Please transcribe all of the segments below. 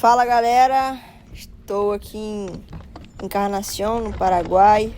Fala galera, estou aqui em Encarnação, no Paraguai,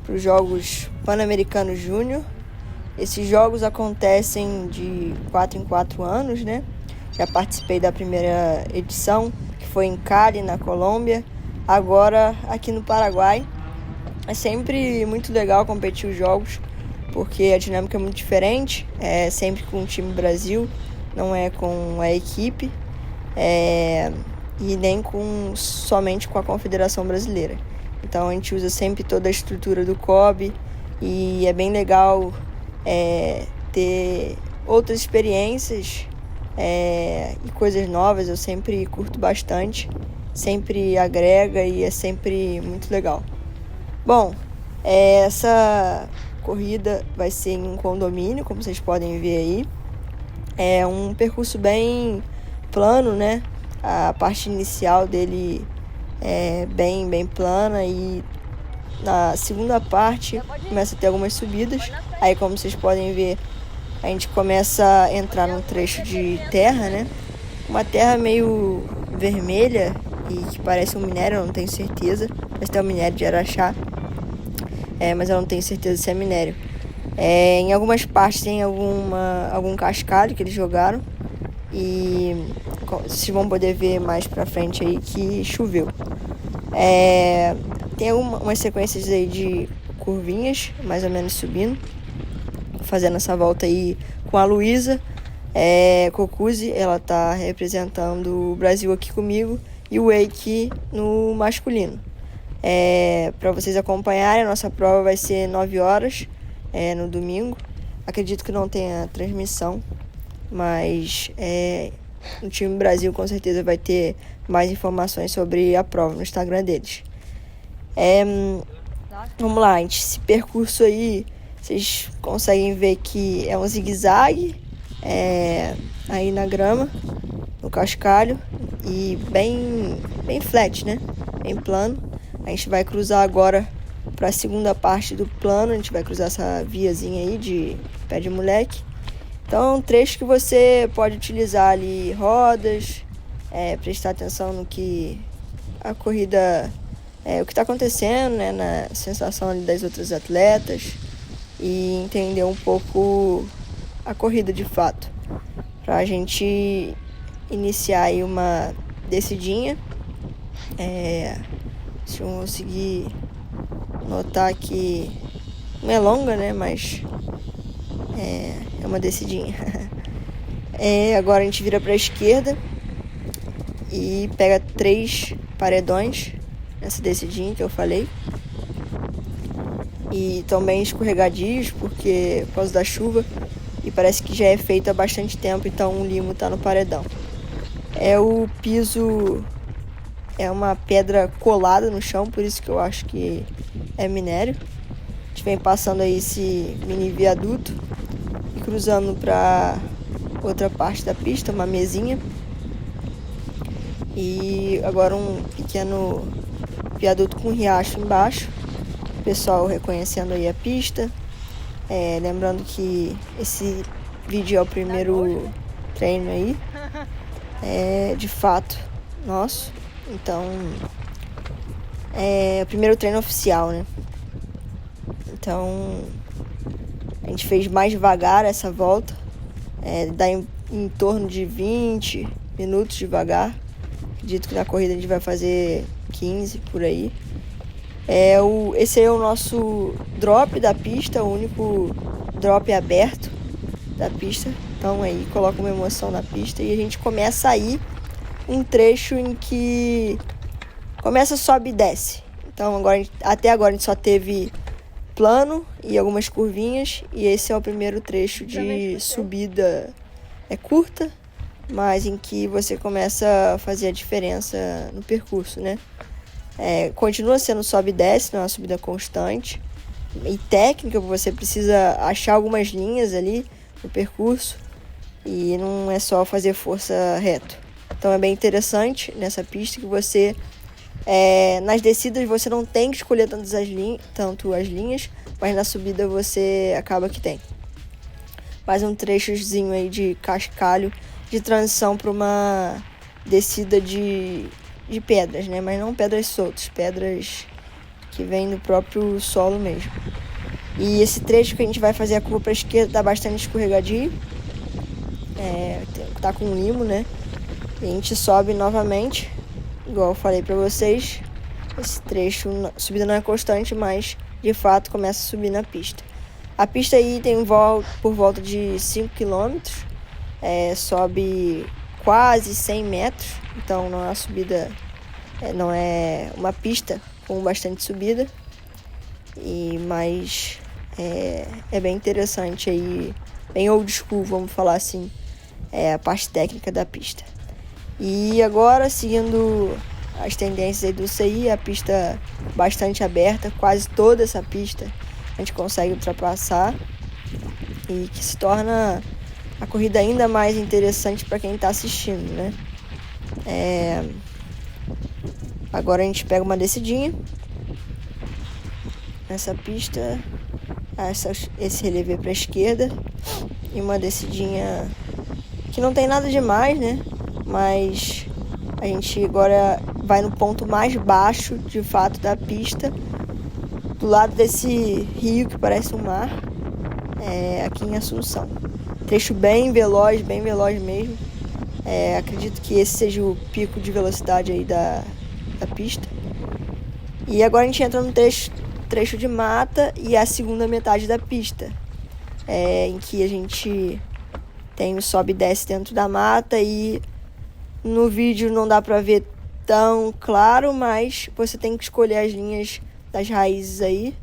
para os Jogos Pan-Americanos Júnior. Esses jogos acontecem de 4 em 4 anos, né? Já participei da primeira edição, que foi em Cali, na Colômbia. Agora aqui no Paraguai. É sempre muito legal competir os jogos, porque a dinâmica é muito diferente. É sempre com o time Brasil, não é com a equipe. E nem somente com a Confederação Brasileira. Então a gente usa sempre toda a estrutura do COB e é bem legal ter outras experiências e coisas novas. Eu sempre curto bastante, sempre agrega e é sempre muito legal. Bom, essa corrida vai ser em um condomínio, como vocês podem ver aí. É um percurso bem plano, né? A parte inicial dele é bem plana e na segunda parte começa a ter algumas subidas. Aí, como vocês podem ver, a gente começa a entrar num trecho de terra, né? Uma terra meio vermelha e que parece um minério, eu não tenho certeza. Mas tem um minério de Araxá, mas eu não tenho certeza se é minério. Em algumas partes tem algum cascalho que eles jogaram e vocês vão poder ver mais pra frente aí que choveu. Tem umas sequências aí de curvinhas, mais ou menos subindo, fazendo essa volta aí com a Luísa Cocuzzi. Ela tá representando o Brasil aqui comigo, e o Eike no masculino. Para vocês acompanharem, a nossa prova vai ser 9 horas no domingo. Acredito que não tenha transmissão, mas o time Brasil com certeza vai ter mais informações sobre a prova no Instagram deles. Vamos lá, gente. Esse percurso aí, vocês conseguem ver que é um zigue-zague aí na grama, no cascalho, e bem flat, né? Bem plano. A gente vai cruzar agora para a segunda parte do plano. A gente vai cruzar essa viazinha aí de pé de moleque. Então é um trecho que você pode utilizar ali rodas, prestar atenção no que a corrida, o que está acontecendo, né, na sensação ali das outras atletas, e entender um pouco a corrida de fato, para a gente iniciar aí uma descidinha. Se eu conseguir notar que não é longa, né, mas é uma descidinha. Agora a gente vira para a esquerda e pega 3 paredões nessa descidinha que eu falei. E também escorregadios, porque por causa da chuva, e parece que já é feito há bastante tempo, então o limo está no paredão. O piso é uma pedra colada no chão, por isso que eu acho que é minério. A gente vem passando aí esse mini viaduto e cruzando para outra parte da pista, uma mesinha. E agora um pequeno viaduto com riacho embaixo. O pessoal reconhecendo aí a pista. Lembrando que esse vídeo é o primeiro treino aí, de fato, nosso. Então, é o primeiro treino oficial, né? Então, a gente fez mais devagar essa volta. Dá em torno de 20 minutos devagar. Acredito que na corrida a gente vai fazer 15 por aí. Esse é o nosso drop da pista, o único drop aberto da pista. Então aí coloca uma emoção na pista e a gente começa aí um trecho em que começa, sobe e desce. Então até agora a gente só teve plano e algumas curvinhas, e esse é o primeiro trecho de subida curta, mas em que você começa a fazer a diferença no percurso, né? Continua sendo sobe e desce, não é uma subida constante e técnica. Você precisa achar algumas linhas ali no percurso e não é só fazer força reto. Então é bem interessante nessa pista que você, nas descidas você não tem que escolher tanto as linhas, mas na subida você acaba que tem. Mais um trechozinho aí de cascalho, de transição para uma descida de pedras, né? Mas não pedras soltas, pedras que vêm do próprio solo mesmo. E esse trecho que a gente vai fazer a curva para a esquerda tá bastante escorregadio. Tá com limo, né? E a gente sobe novamente, igual eu falei para vocês. Esse trecho, a subida não é constante, mas de fato começa a subir na pista. A pista aí tem por volta de 5 km, sobe quase 100 metros, então não é uma subida, não é uma pista com bastante subida, mas é bem interessante aí, bem old school, vamos falar assim, a parte técnica da pista. E agora, seguindo as tendências aí do CI, a pista bastante aberta, quase toda essa pista a gente consegue ultrapassar, e que se torna a corrida ainda mais interessante para quem está assistindo, né? Agora a gente pega uma descidinha nessa pista, esse relevé para a esquerda, e uma descidinha que não tem nada demais, né? Mas a gente agora vai no ponto mais baixo, de fato, da pista, do lado desse rio que parece um mar, aqui em Assunção. Trecho bem veloz mesmo. Acredito que esse seja o pico de velocidade aí da pista. E agora a gente entra no trecho de mata e a segunda metade da pista, em que a gente tem o sobe e desce dentro da mata, e no vídeo não dá pra ver tão claro, mas você tem que escolher as linhas das raízes aí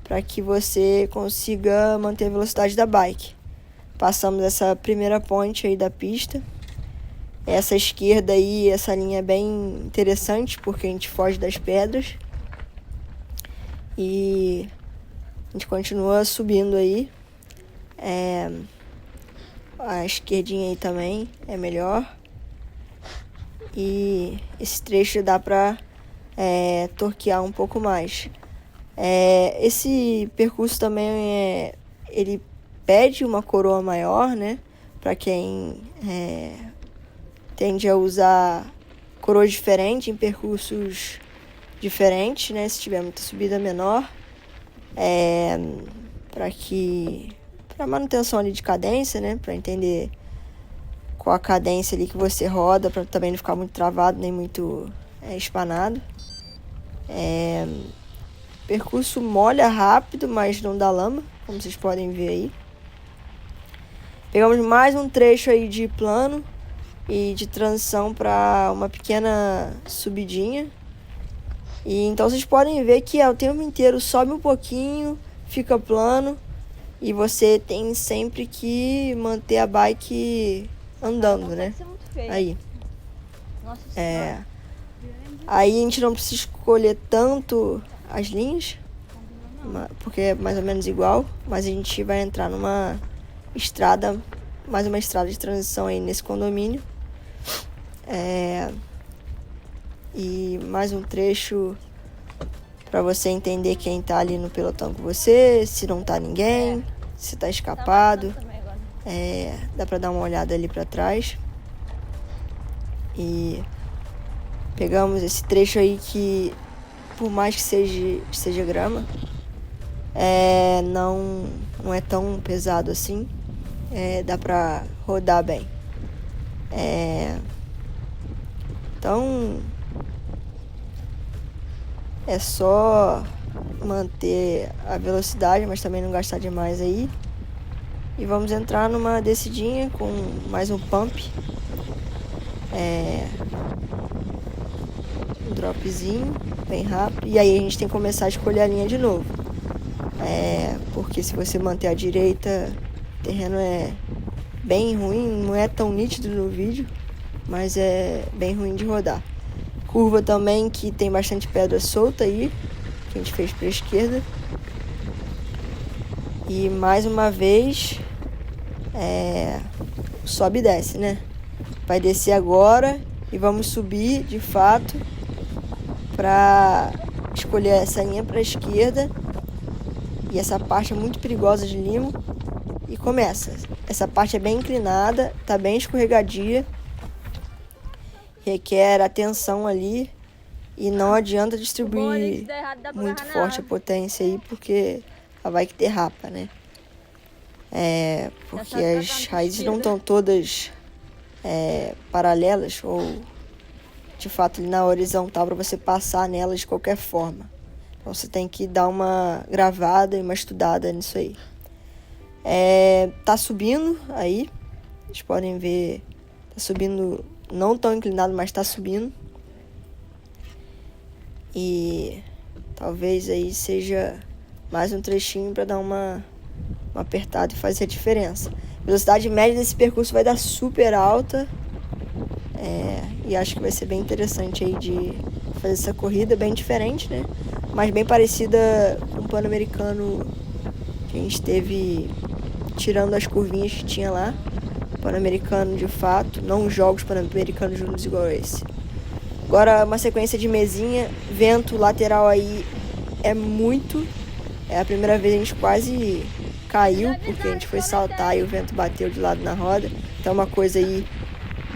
para que você consiga manter a velocidade da bike. Passamos essa primeira ponte aí da pista. Essa esquerda aí, essa linha é bem interessante porque a gente foge das pedras. E a gente continua subindo aí. A esquerdinha aí também é melhor. E esse trecho dá pra torquear um pouco mais. Esse percurso também ele pede uma coroa maior, né? Para quem tende a usar coroas diferentes em percursos diferentes, né? Se tiver muita subida menor, para manutenção ali de cadência, né? Para entender qual a cadência ali que você roda, para também não ficar muito travado nem muito espanado. Percurso molha rápido, mas não dá lama, como vocês podem ver aí. Pegamos mais um trecho aí de plano e de transição para uma pequena subidinha. E então vocês podem ver que o tempo inteiro sobe um pouquinho, fica plano, e você tem sempre que manter a bike andando, né? Aí. Aí a gente não precisa escolher tanto as linhas, porque é mais ou menos igual, mas a gente vai entrar numa estrada, mais uma estrada de transição aí nesse condomínio. E mais um trecho para você entender quem tá ali no pelotão com você, se não tá ninguém, se tá escapado. Dá para dar uma olhada ali para trás. E pegamos esse trecho aí que, por mais que seja grama, não é tão pesado assim. Dá pra rodar bem. Então é só manter a velocidade, mas também não gastar demais aí. E vamos entrar numa descidinha com mais um pump. Um dropzinho bem rápido. E aí a gente tem que começar a escolher a linha de novo. Porque se você manter à direita, o terreno é bem ruim, não é tão nítido no vídeo, mas é bem ruim de rodar. Curva também que tem bastante pedra solta aí, que a gente fez para a esquerda. E mais uma vez, sobe e desce, né? Vai descer agora e vamos subir de fato para escolher essa linha para a esquerda. E essa parte é muito perigosa de limo. E começa. Essa parte é bem inclinada, tá bem escorregadia. requer atenção ali e não adianta distribuir muito forte a potência aí, porque ela vai que derrapa, né? Porque as raízes não estão todas paralelas ou de fato ali na horizontal para você passar nelas de qualquer forma. Então você tem que dar uma gravada e uma estudada nisso aí. Tá subindo aí, vocês podem ver, tá subindo não tão inclinado, mas tá subindo. E talvez aí seja mais um trechinho para dar uma apertada e fazer a diferença. A velocidade média desse percurso vai dar super alta. E acho que vai ser bem interessante aí de fazer essa corrida, bem diferente, né? Mas bem parecida com o Pan-Americano que a gente teve, tirando as curvinhas que tinha lá. Pan-Americano de fato, não os jogos Pan-Americanos juntos igual esse. Agora uma sequência de mesinha, vento lateral aí é a primeira vez a gente quase caiu, porque a gente foi saltar e o vento bateu de lado na roda. Então uma coisa aí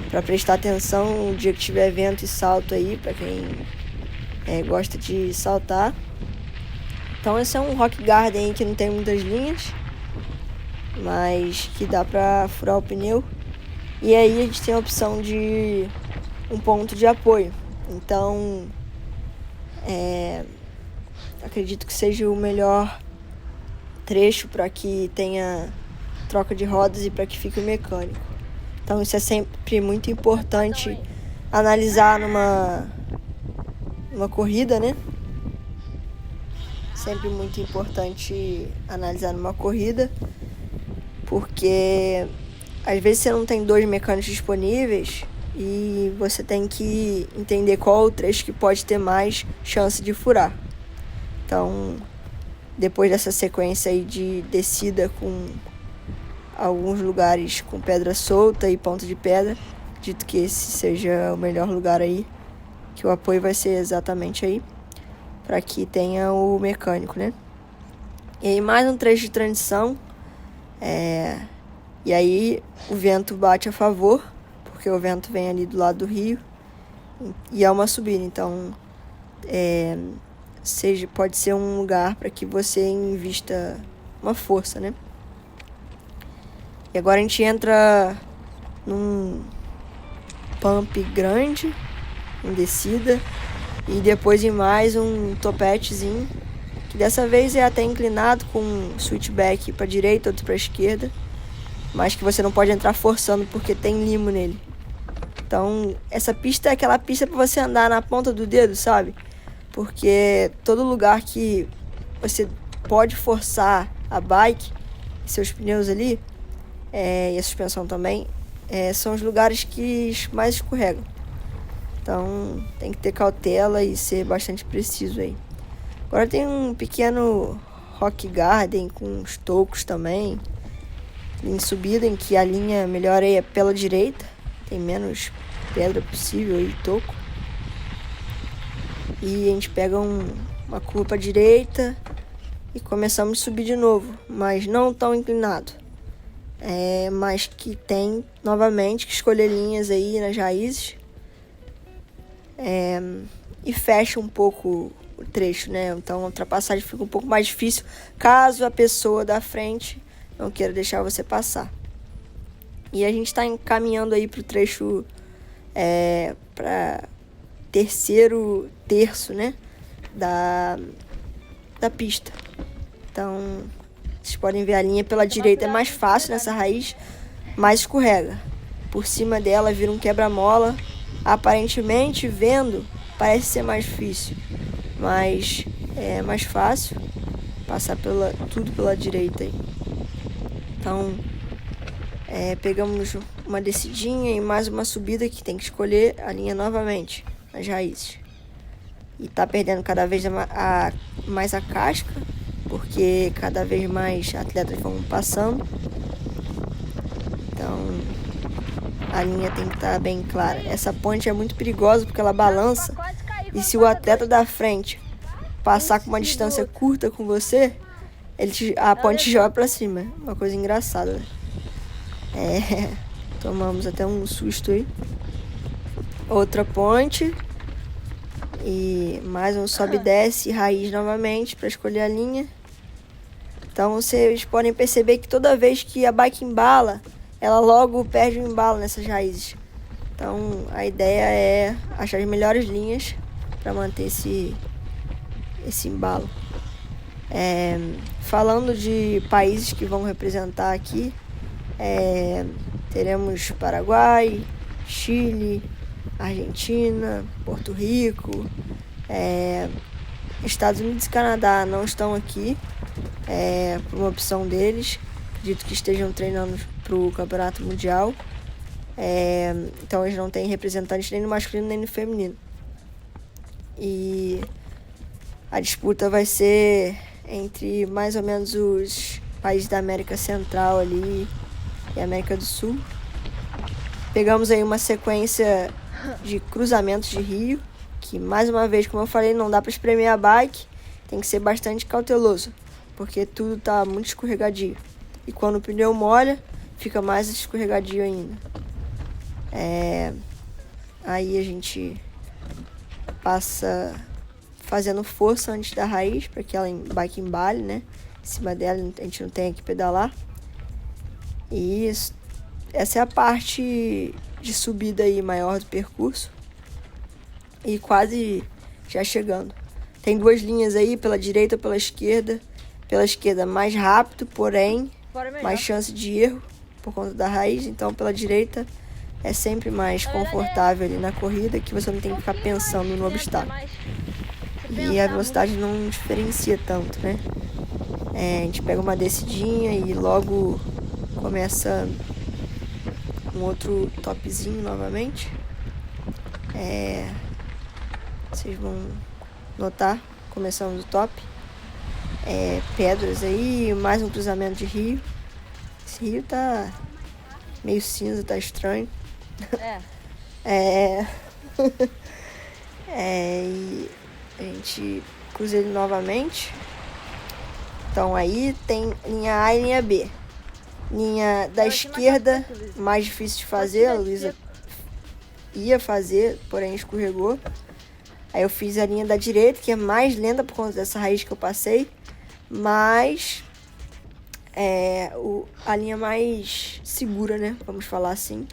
para prestar atenção o dia que tiver vento e salto aí, para quem gosta de saltar. Então esse é um Rock Garden aí que não tem muitas linhas, mas que dá para furar o pneu. E aí a gente tem a opção de um ponto de apoio. Então acredito que seja o melhor trecho para que tenha troca de rodas e para que fique o mecânico. Então isso é sempre muito importante analisar numa corrida, né? Sempre muito importante analisar numa corrida, porque às vezes você não tem 2 mecânicos disponíveis e você tem que entender qual o trecho que pode ter mais chance de furar. Então, depois dessa sequência aí de descida com alguns lugares com pedra solta e ponta de pedra, acredito que esse seja o melhor lugar aí, que o apoio vai ser exatamente aí, para que tenha o mecânico, né? E aí mais um trecho de transição, e aí o vento bate a favor, porque o vento vem ali do lado do rio, e é uma subida, então pode ser um lugar para que você invista uma força, né? E agora a gente entra num pump grande, em descida, e depois em mais um topetezinho, que dessa vez é até inclinado, com switchback para direita, outro para esquerda, mas que você não pode entrar forçando porque tem limo nele. Então essa pista é aquela pista para você andar na ponta do dedo, sabe? Porque todo lugar que você pode forçar a bike, seus pneus ali, e a suspensão também, são os lugares que mais escorregam. Então tem que ter cautela e ser bastante preciso aí. Agora tem um pequeno Rock Garden com os tocos também, em subida, em que a linha melhor aí é pela direita, tem menos pedra possível e toco. E a gente pega uma curva para direita e começamos a subir de novo, mas não tão inclinado. Mas que tem novamente que escolher linhas aí nas raízes, e fecha um pouco o trecho, né? Então a ultrapassagem fica um pouco mais difícil caso a pessoa da frente não queira deixar você passar. E a gente está encaminhando aí para o trecho, para terceiro terço, né, da pista. Então vocês podem ver a linha pela direita é mais fácil nessa raiz, mas escorrega. Por cima dela vira um quebra-mola. Aparentemente, vendo, parece ser mais difícil, mas é mais fácil passar tudo pela direita aí. Então pegamos uma descidinha e mais uma subida que tem que escolher a linha novamente nas raízes. E tá perdendo cada vez mais a casca, porque cada vez mais atletas vão passando. Então a linha tem que estar bem clara. Essa ponte é muito perigosa porque ela balança, e se o atleta da frente passar com uma distância curta com você, a ponte joga pra cima. Uma coisa engraçada, né? Tomamos até um susto aí. outra ponte e mais um sobe e desce, raiz novamente para escolher a linha. Então vocês podem perceber que toda vez que a bike embala, ela logo perde o embalo nessas raízes. Então a ideia é achar as melhores linhas para manter esse embalo. Falando de países que vão representar aqui, teremos Paraguai, Chile, Argentina, Porto Rico, Estados Unidos e Canadá não estão aqui, por uma opção deles. Acredito que estejam treinando para o Campeonato Mundial. Então eles não têm representantes nem no masculino nem no feminino. E a disputa vai ser entre mais ou menos os países da América Central ali e América do Sul. Pegamos aí uma sequência de cruzamentos de rio, que mais uma vez, como eu falei, não dá para espremer a bike, tem que ser bastante cauteloso, porque tudo tá muito escorregadio. E quando o pneu molha, fica mais escorregadio ainda. Aí a gente passa fazendo força antes da raiz, para que a bike embale, né? Em cima dela a gente não tem que pedalar. E essa é a parte de subida aí maior do percurso. E quase já chegando. Tem duas linhas aí, pela direita ou pela esquerda. Pela esquerda mais rápido, porém mais chance de erro por conta da raiz. Então pela direita é sempre mais confortável ali na corrida, que você não tem que ficar pensando no obstáculo. E a velocidade não diferencia tanto, né? A gente pega uma descidinha e logo começa um outro topzinho novamente. Vocês vão notar, começamos o top. Pedras aí, mais um cruzamento de rio. Esse rio tá meio cinza, tá estranho. E a gente cruza ele novamente. Então aí tem linha A e linha B. Linha da esquerda, mais difícil de fazer, a Luísa ia fazer, porém escorregou. Aí eu fiz a linha da direita, que é mais lenta por conta dessa raiz que eu passei, mas a linha mais segura, né? Vamos falar assim.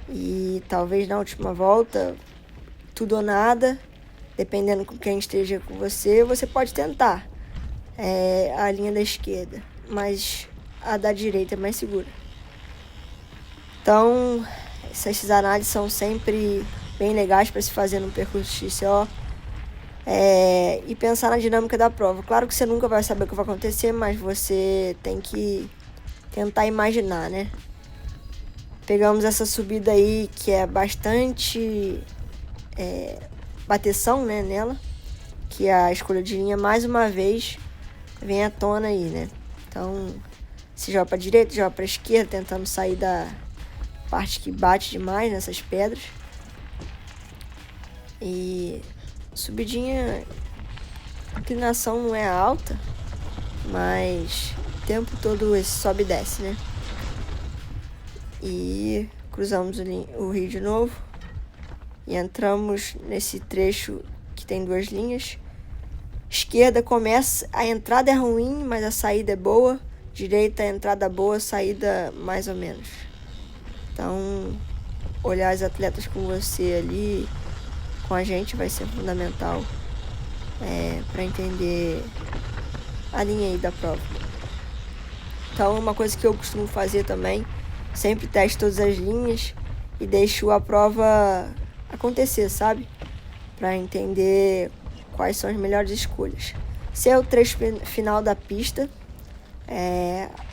E talvez na última volta, tudo ou nada, dependendo com quem esteja com você, você pode tentar a linha da esquerda, mas a da direita é mais segura. Então, essas análises são sempre bem legais para se fazer no percurso XCO. E pensar na dinâmica da prova. Claro que você nunca vai saber o que vai acontecer, mas você tem que tentar imaginar, né? Pegamos essa subida aí que é bastante bateção, né, nela, que a escolha de linha mais uma vez vem à tona aí, né? Então, se joga para direita, joga para esquerda, tentando sair da parte que bate demais nessas pedras. E subidinha, a inclinação não é alta, mas o tempo todo esse sobe e desce, né? E cruzamos o rio de novo e entramos nesse trecho que tem duas linhas. Esquerda começa, a entrada é ruim, mas a saída é boa. Direita, a entrada boa, a saída mais ou menos. Então, olhar as atletas com você ali, com a gente, vai ser fundamental para entender a linha aí da prova. Então, uma coisa que eu costumo fazer também, sempre testo todas as linhas e deixo a prova acontecer, sabe? Para entender quais são as melhores escolhas. Se é o trecho final da pista,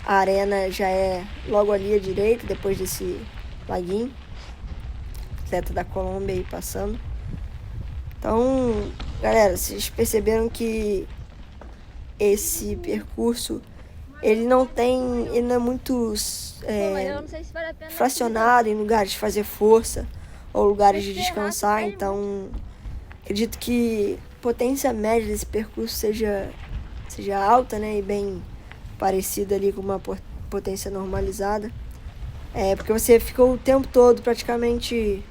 a arena já é logo ali à direita, depois desse laguinho. Atleta da Colômbia aí passando. Então, galera, vocês perceberam que esse percurso ele não é muito fracionado em lugares de fazer força ou lugares de descansar. Então, acredito que a potência média desse percurso seja alta, né, e bem parecida ali com uma potência normalizada. Porque você ficou o tempo todo praticamente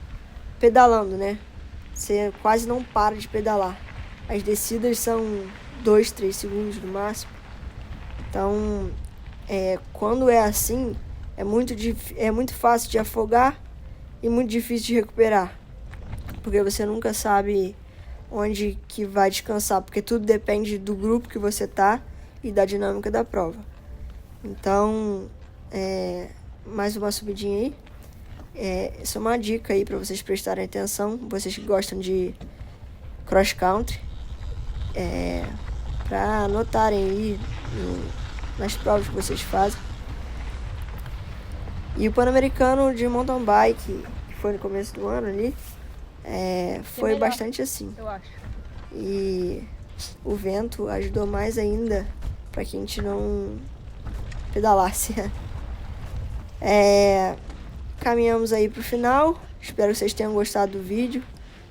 pedalando, né? Você quase não para de pedalar. As descidas são 2, 3 segundos no máximo. Então, quando é assim, é muito fácil de afogar e muito difícil de recuperar. Porque você nunca sabe onde que vai descansar, porque tudo depende do grupo que você tá e da dinâmica da prova. Então, mais uma subidinha aí. Essa é uma dica aí para vocês prestarem atenção, vocês que gostam de cross country, para anotarem aí nas provas que vocês fazem. E o Pan-Americano de mountain bike, que foi no começo do ano ali, foi bastante assim. Eu acho. E o vento ajudou mais ainda para que a gente não pedalasse. Caminhamos aí pro final. Espero que vocês tenham gostado do vídeo.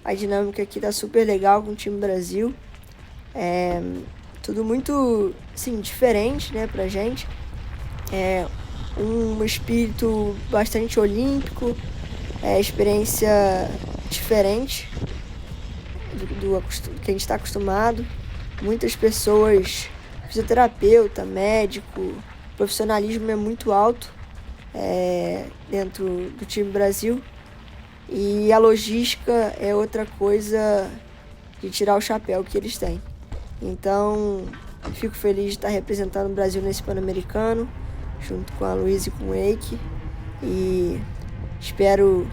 A dinâmica aqui tá super legal com o time Brasil. Tudo muito, assim, diferente, né, pra gente. Um espírito bastante olímpico. Experiência diferente do que a gente está acostumado. Muitas pessoas, fisioterapeuta, médico, profissionalismo é muito alto dentro do time Brasil. E a logística é outra coisa de tirar o chapéu que eles têm. Então, fico feliz de estar representando o Brasil nesse Pan-Americano, junto com a Luísa e com o Eike. E espero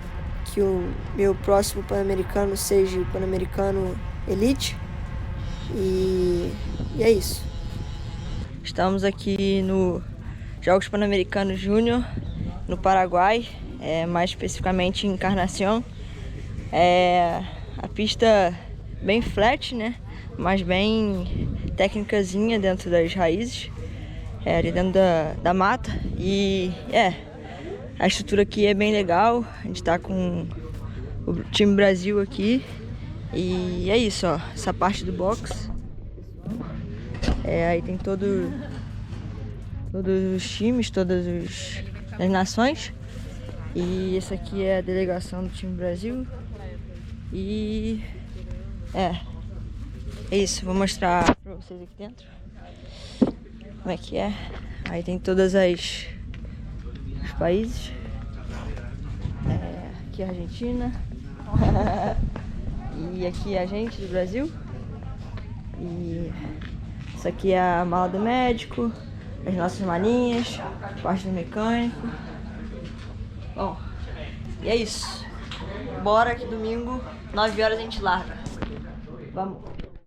que o meu próximo Pan-Americano seja o Pan-Americano Elite. E é isso. Estamos aqui no Jogos Pan-Americanos Júnior, no Paraguai, mais especificamente em Encarnação. A pista bem flat, né? Mas bem técnicazinha dentro das raízes, ali dentro da mata. E a estrutura aqui é bem legal. A gente tá com o time Brasil aqui. E é isso, ó. Essa parte do box. Aí tem todos os times, todas as nações. E essa aqui é a delegação do time Brasil. E é isso, vou mostrar pra vocês aqui dentro como é que é. Aí tem todas os países. Aqui a Argentina. E aqui a gente do Brasil. E isso aqui é a mala do médico, as nossas malinhas, parte do mecânico. Bom, e é isso. Bora que domingo, 9 horas a gente larga. Vamos.